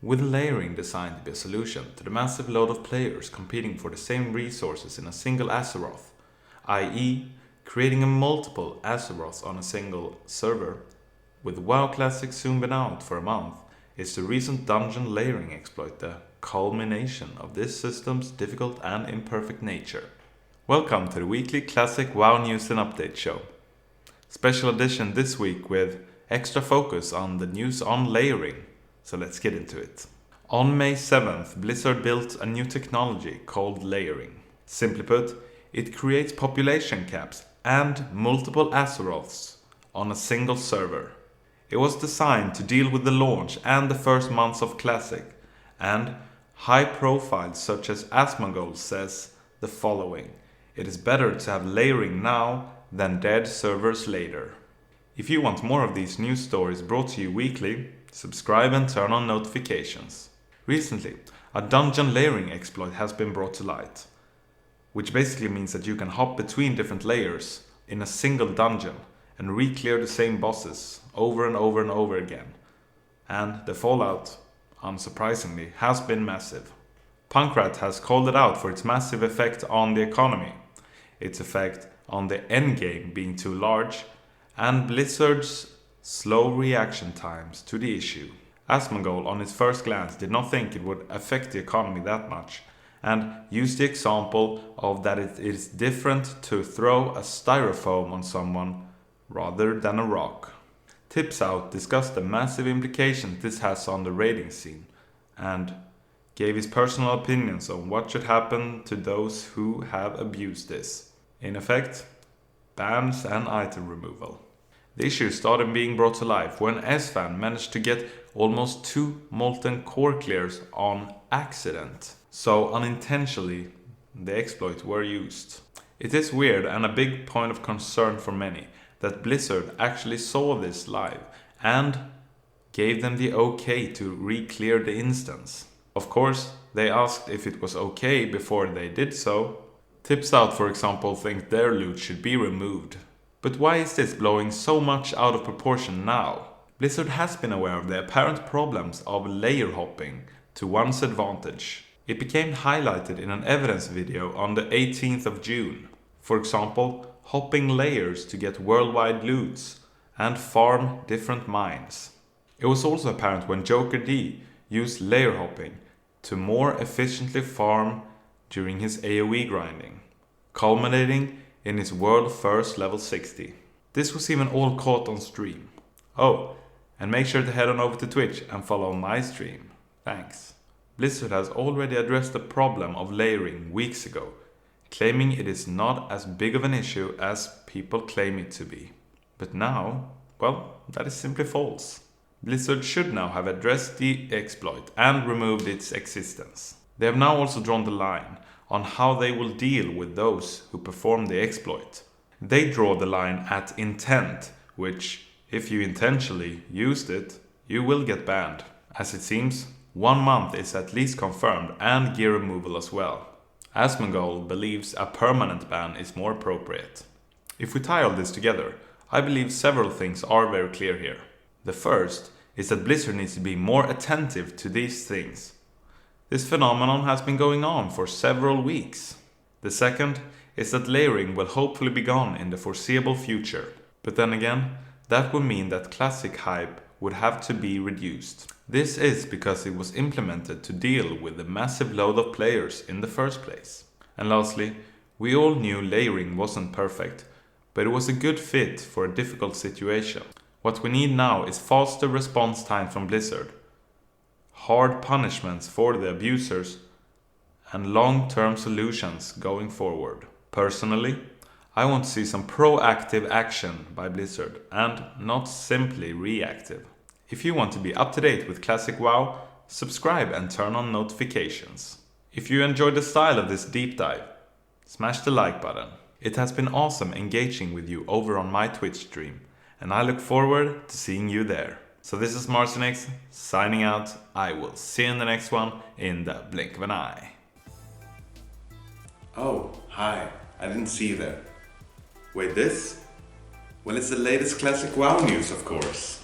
with layering designed to be a solution to the massive load of players competing for the same resources in a single Azeroth, i.e., creating a multiple Azeroths on a single server, with WoW Classic soon been out for a month, is the recent dungeon layering exploit the culmination of this system's difficult and imperfect nature. Welcome to the weekly Classic WoW News and Update show. Special edition this week with extra focus on the news on layering. So let's get into it. On May 7th, Blizzard built a new technology called layering. Simply put, it creates population caps and multiple Azeroths on a single server. It was designed to deal with the launch and the first months of Classic, and high profiles such as Asmongold says the following: "It is better to have layering now than dead servers later." If you want more of these news stories brought to you weekly, subscribe and turn on notifications. Recently, a dungeon layering exploit has been brought to light, which basically means that you can hop between different layers in a single dungeon and re-clear the same bosses over and over and over again. And the fallout, unsurprisingly, has been massive. Punkrat has called it out for its massive effect on the economy, its effect on the endgame being too large, and Blizzard's slow reaction times to the issue. Asmongold on its first glance did not think it would affect the economy that much, and used the example of that it is different to throw a styrofoam on someone rather than a rock. Tips Out discussed the massive implications this has on the raiding scene, and gave his personal opinions on what should happen to those who have abused this. In effect, bans and item removal. The issue started being brought to life when Esfand managed to get almost 2 molten core clears on accident. So unintentionally, the exploit were used. It is weird and a big point of concern for many that Blizzard actually saw this live and gave them the okay to re-clear the instance. Of course, they asked if it was okay before they did so. Tips Out, for example, think their loot should be removed. But why is this blowing so much out of proportion now? Blizzard has been aware of the apparent problems of layer hopping to one's advantage. It became highlighted in an evidence video on the 18th of June. For example, hopping layers to get worldwide loots and farm different mines. It was also apparent when Joker D used layer hopping to more efficiently farm during his AoE grinding, culminating in his world first level 60. This was even all caught on stream. Oh, and make sure to head on over to Twitch and follow my stream. Thanks. Blizzard has already addressed the problem of layering weeks ago, claiming it is not as big of an issue as people claim it to be. But now, well, that is simply false. Blizzard should now have addressed the exploit and removed its existence. They have now also drawn the line on how they will deal with those who perform the exploit. They draw the line at intent, which, if you intentionally used it, you will get banned. As it seems, 1 month is at least confirmed and gear removal as well. Asmongold believes a permanent ban is more appropriate. If we tie all this together, I believe several things are very clear here. The first is that Blizzard needs to be more attentive to these things. This phenomenon has been going on for several weeks. The second is that layering will hopefully be gone in the foreseeable future. But then again, that would mean that Classic hype would have to be reduced. This is because it was implemented to deal with the massive load of players in the first place. And lastly, we all knew layering wasn't perfect, but it was a good fit for a difficult situation. What we need now is faster response time from Blizzard, hard punishments for the abusers, and long-term solutions going forward. Personally, I want to see some proactive action by Blizzard and not simply reactive. If you want to be up to date with Classic WoW, subscribe and turn on notifications. If you enjoyed the style of this deep dive, smash the like button. It has been awesome engaging with you over on my Twitch stream, and I look forward to seeing you there. So this is Marcinix signing out. I will see you in the next one in the blink of an eye. Oh, hi. I didn't see you there. Wait, this? Well, it's the latest Classic WoW news, of course.